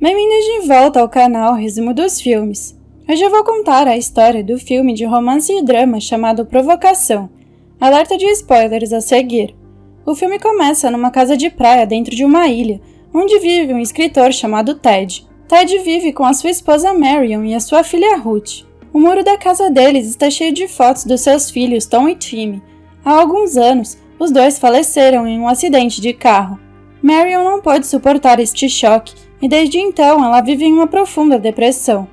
Bem-vindos de volta ao canal Resumo dos Filmes. Hoje eu vou contar a história do filme de romance e drama chamado Provocação. Alerta de spoilers a seguir. O filme começa numa casa de praia dentro de uma ilha, onde vive um escritor chamado Ted. Ted vive com a sua esposa Marion e a sua filha Ruth. O muro da casa deles está cheio de fotos dos seus filhos Tom e Timmy. Há alguns anos, os dois faleceram em um acidente de carro. Marion não pode suportar este choque e desde então ela vive em uma profunda depressão.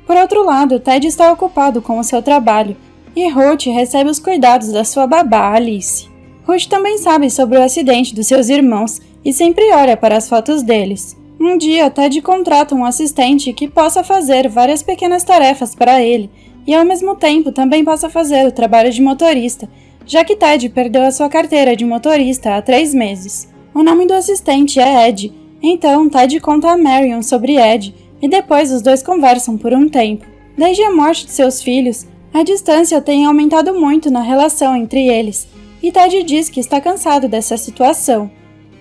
Por outro lado, Ted está ocupado com o seu trabalho e Ruth recebe os cuidados da sua babá, Alice. Ruth também sabe sobre o acidente dos seus irmãos e sempre olha para as fotos deles. Um dia, Ted contrata um assistente que possa fazer várias pequenas tarefas para ele e ao mesmo tempo também possa fazer o trabalho de motorista, já que Ted perdeu a sua carteira de motorista há 3 meses. O nome do assistente é Ed. Então, Ted conta a Marion sobre Ed, e depois os dois conversam por um tempo. Desde a morte de seus filhos, a distância tem aumentado muito na relação entre eles, e Ted diz que está cansado dessa situação.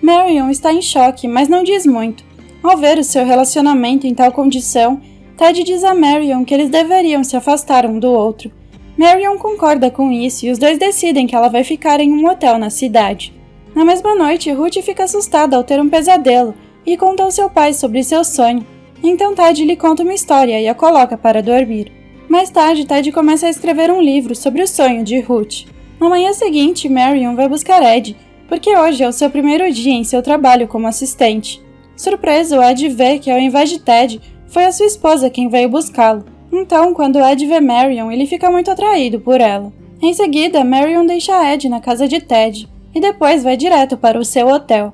Marion está em choque, mas não diz muito. Ao ver o seu relacionamento em tal condição, Ted diz a Marion que eles deveriam se afastar um do outro. Marion concorda com isso e os dois decidem que ela vai ficar em um hotel na cidade. Na mesma noite, Ruth fica assustada ao ter um pesadelo, e conta ao seu pai sobre seu sonho. Então Ted lhe conta uma história e a coloca para dormir. Mais tarde, Ted começa a escrever um livro sobre o sonho de Ruth. Na manhã seguinte, Marion vai buscar Ed, porque hoje é o seu primeiro dia em seu trabalho como assistente. Surpreso, Ed vê que ao invés de Ted, foi a sua esposa quem veio buscá-lo. Então, quando Ed vê Marion, ele fica muito atraído por ela. Em seguida, Marion deixa Ed na casa de Ted, e depois vai direto para o seu hotel.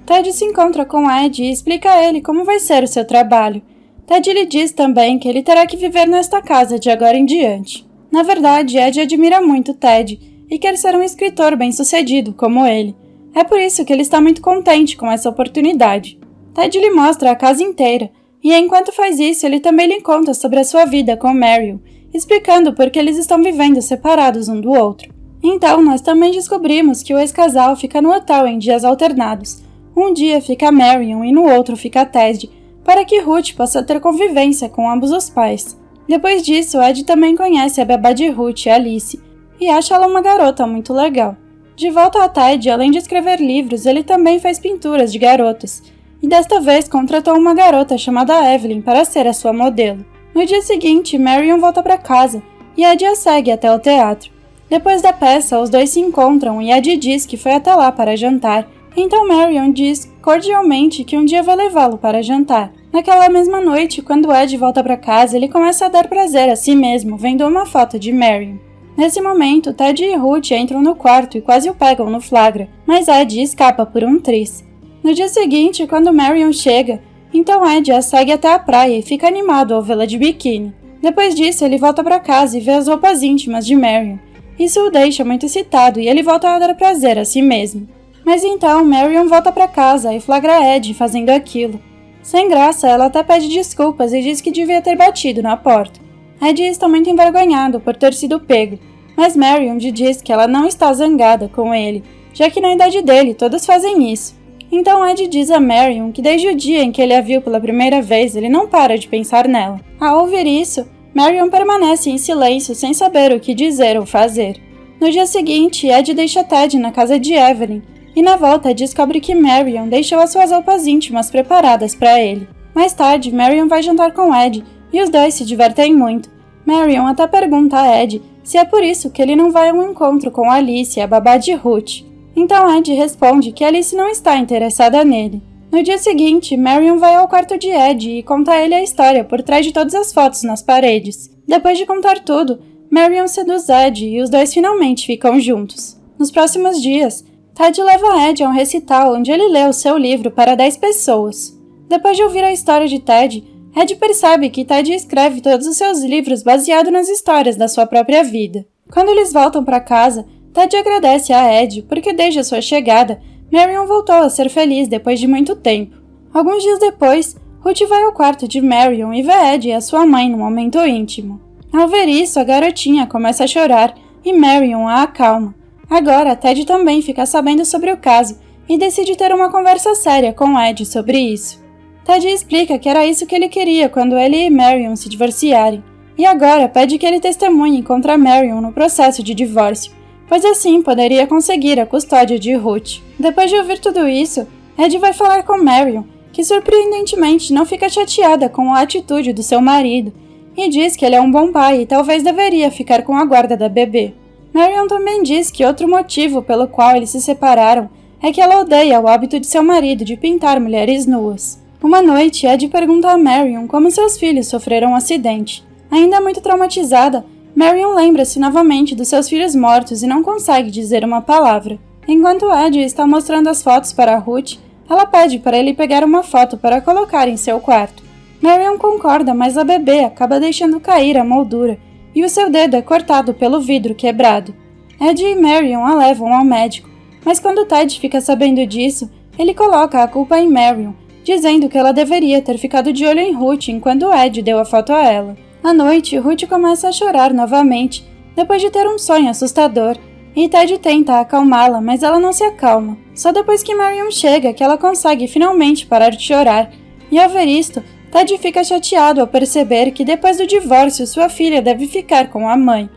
Ted se encontra com Ed e explica a ele como vai ser o seu trabalho. Ted lhe diz também que ele terá que viver nesta casa de agora em diante. Na verdade, Ed admira muito Ted e quer ser um escritor bem-sucedido como ele. É por isso que ele está muito contente com essa oportunidade. Ted lhe mostra a casa inteira e enquanto faz isso, ele também lhe conta sobre a sua vida com Marion, explicando por que eles estão vivendo separados um do outro. Então, nós também descobrimos que o ex-casal fica no hotel em dias alternados. Um dia fica Marion e no outro fica Ted, para que Ruth possa ter convivência com ambos os pais. Depois disso, Ed também conhece a babá de Ruth, Alice, e acha ela uma garota muito legal. De volta a Ted, além de escrever livros, ele também faz pinturas de garotas, e desta vez contratou uma garota chamada Evelyn para ser a sua modelo. No dia seguinte, Marion volta para casa, e Ed a segue até o teatro. Depois da peça, os dois se encontram e Ed diz que foi até lá para jantar. Então Marion diz cordialmente que um dia vai levá-lo para jantar. Naquela mesma noite, quando Ed volta para casa, ele começa a dar prazer a si mesmo, vendo uma foto de Marion. Nesse momento, Ted e Ruth entram no quarto e quase o pegam no flagra, mas Ed escapa por um triz. No dia seguinte, quando Marion chega, então Ed a segue até a praia e fica animado ao vê-la de biquíni. Depois disso, ele volta para casa e vê as roupas íntimas de Marion. Isso o deixa muito excitado e ele volta a dar prazer a si mesmo. Mas então, Marion volta para casa e flagra Ed fazendo aquilo. Sem graça, ela até pede desculpas e diz que devia ter batido na porta. Ed está muito envergonhado por ter sido pego, mas Marion diz que ela não está zangada com ele, já que na idade dele todos fazem isso. Então Ed diz a Marion que desde o dia em que ele a viu pela primeira vez, ele não para de pensar nela. Ao ouvir isso, Marion permanece em silêncio sem saber o que dizer ou fazer. No dia seguinte, Ed deixa Ted na casa de Evelyn, e na volta descobre que Marion deixou as suas roupas íntimas preparadas para ele. Mais tarde, Marion vai jantar com Ed e os dois se divertem muito. Marion até pergunta a Ed se é por isso que ele não vai a um encontro com Alice, a babá de Ruth. Então Ed responde que Alice não está interessada nele. No dia seguinte, Marion vai ao quarto de Ed e conta a ele a história por trás de todas as fotos nas paredes. Depois de contar tudo, Marion seduz Ed e os dois finalmente ficam juntos. Nos próximos dias, Ted leva Ed a um recital onde ele lê o seu livro para 10 pessoas. Depois de ouvir a história de Ted, Ed percebe que Ted escreve todos os seus livros baseado nas histórias da sua própria vida. Quando eles voltam para casa, Ted agradece a Ed porque desde a sua chegada, Marion voltou a ser feliz depois de muito tempo. Alguns dias depois, Ruth vai ao quarto de Marion e vê Ed e a sua mãe num momento íntimo. Ao ver isso, a garotinha começa a chorar e Marion a acalma. Agora, Ted também fica sabendo sobre o caso e decide ter uma conversa séria com Ed sobre isso. Ted explica que era isso que ele queria quando ele e Marion se divorciarem, e agora pede que ele testemunhe contra Marion no processo de divórcio, pois assim poderia conseguir a custódia de Ruth. Depois de ouvir tudo isso, Ed vai falar com Marion, que surpreendentemente não fica chateada com a atitude do seu marido, e diz que ele é um bom pai e talvez deveria ficar com a guarda da bebê. Marion também diz que outro motivo pelo qual eles se separaram é que ela odeia o hábito de seu marido de pintar mulheres nuas. Uma noite, Ed pergunta a Marion como seus filhos sofreram um acidente. Ainda muito traumatizada, Marion lembra-se novamente dos seus filhos mortos e não consegue dizer uma palavra. Enquanto Ed está mostrando as fotos para Ruth, ela pede para ele pegar uma foto para colocar em seu quarto. Marion concorda, mas a bebê acaba deixando cair a moldura e o seu dedo é cortado pelo vidro quebrado. Ed e Marion a levam ao médico, mas quando Ted fica sabendo disso, ele coloca a culpa em Marion, dizendo que ela deveria ter ficado de olho em Ruth enquanto Ed deu a foto a ela. À noite, Ruth começa a chorar novamente, depois de ter um sonho assustador, e Ted tenta acalmá-la, mas ela não se acalma. Só depois que Marion chega que ela consegue finalmente parar de chorar, e ao ver isto, Ted fica chateado ao perceber que depois do divórcio sua filha deve ficar com a mãe.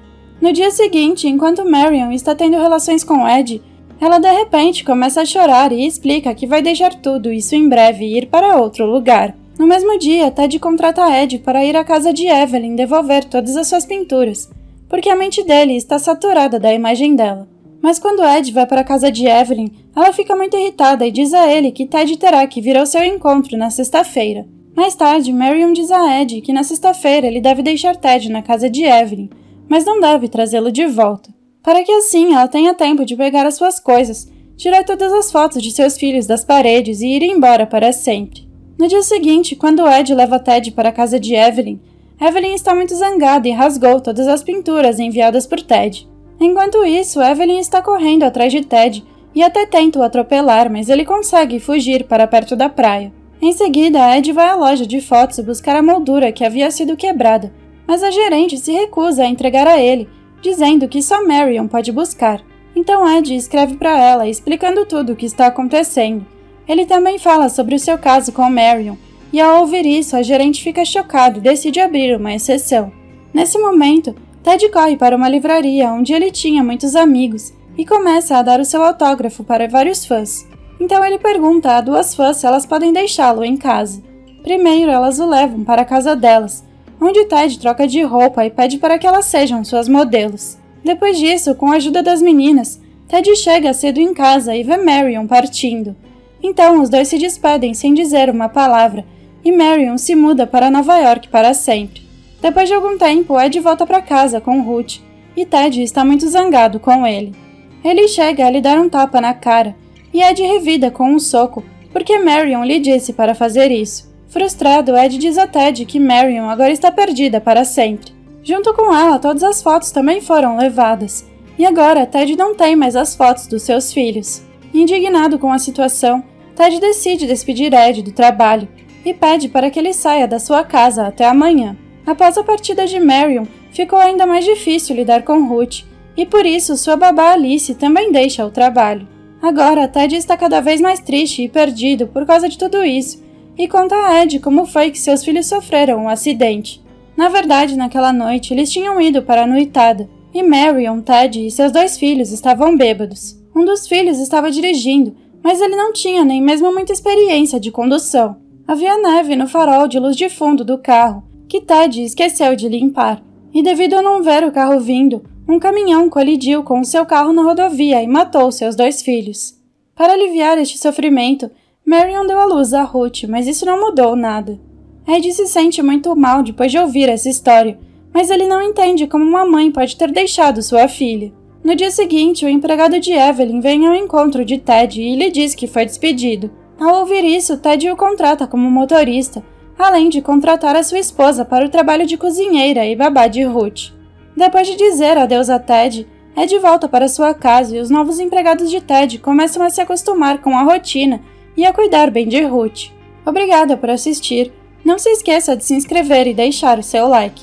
No dia seguinte, enquanto Marion está tendo relações com Ed, ela de repente começa a chorar e explica que vai deixar tudo isso em breve e ir para outro lugar. No mesmo dia, Ted contrata Ed para ir à casa de Evelyn devolver todas as suas pinturas, porque a mente dele está saturada da imagem dela. Mas quando Ed vai para a casa de Evelyn, ela fica muito irritada e diz a ele que Ted terá que vir ao seu encontro na sexta-feira. Mais tarde, Marion diz a Ed que na sexta-feira ele deve deixar Ted na casa de Evelyn, mas não deve trazê-lo de volta, para que assim ela tenha tempo de pegar as suas coisas, tirar todas as fotos de seus filhos das paredes e ir embora para sempre. No dia seguinte, quando Ed leva Ted para a casa de Evelyn, Evelyn está muito zangada e rasgou todas as pinturas enviadas por Ted. Enquanto isso, Evelyn está correndo atrás de Ted e até tenta o atropelar, mas ele consegue fugir para perto da praia. Em seguida, Ed vai à loja de fotos buscar a moldura que havia sido quebrada, mas a gerente se recusa a entregar a ele, dizendo que só Marion pode buscar. Então Ed escreve para ela, explicando tudo o que está acontecendo. Ele também fala sobre o seu caso com Marion, e ao ouvir isso, a gerente fica chocada e decide abrir uma exceção. Nesse momento, Ted corre para uma livraria onde ele tinha muitos amigos e começa a dar o seu autógrafo para vários fãs. Então ele pergunta a duas fãs se elas podem deixá-lo em casa. Primeiro, elas o levam para a casa delas, onde Ted troca de roupa e pede para que elas sejam suas modelos. Depois disso, com a ajuda das meninas, Ted chega cedo em casa e vê Marion partindo. Então os dois se despedem sem dizer uma palavra, e Marion se muda para Nova York para sempre. Depois de algum tempo, Ed volta para casa com Ruth, e Ted está muito zangado com ele. Ele chega a lhe dar um tapa na cara, e Ed revida com um soco, porque Marion lhe disse para fazer isso. Frustrado, Ed diz a Ted que Marion agora está perdida para sempre. Junto com ela, todas as fotos também foram levadas, e agora Ted não tem mais as fotos dos seus filhos. Indignado com a situação, Ted decide despedir Ed do trabalho e pede para que ele saia da sua casa até amanhã. Após a partida de Marion, ficou ainda mais difícil lidar com Ruth, e por isso sua babá Alice também deixa o trabalho. Agora, Ted está cada vez mais triste e perdido por causa de tudo isso, e conta a Ed como foi que seus filhos sofreram um acidente. Na verdade, naquela noite, eles tinham ido para a noitada, e Marion, Ted e seus dois filhos estavam bêbados. Um dos filhos estava dirigindo, mas ele não tinha nem mesmo muita experiência de condução. Havia neve no farol de luz de fundo do carro, que Ted esqueceu de limpar, e devido a não ver o carro vindo, um caminhão colidiu com o seu carro na rodovia e matou seus dois filhos. Para aliviar este sofrimento, Marion deu à luz a Ruth, mas isso não mudou nada. Ed se sente muito mal depois de ouvir essa história, mas ele não entende como uma mãe pode ter deixado sua filha. No dia seguinte, o empregado de Evelyn vem ao encontro de Ted e lhe diz que foi despedido. Ao ouvir isso, Ted o contrata como motorista, além de contratar a sua esposa para o trabalho de cozinheira e babá de Ruth. Depois de dizer adeus a Ted, Ed volta para sua casa e os novos empregados de Ted começam a se acostumar com a rotina e a cuidar bem de Ruth. Obrigada por assistir. Não se esqueça de se inscrever e deixar o seu like.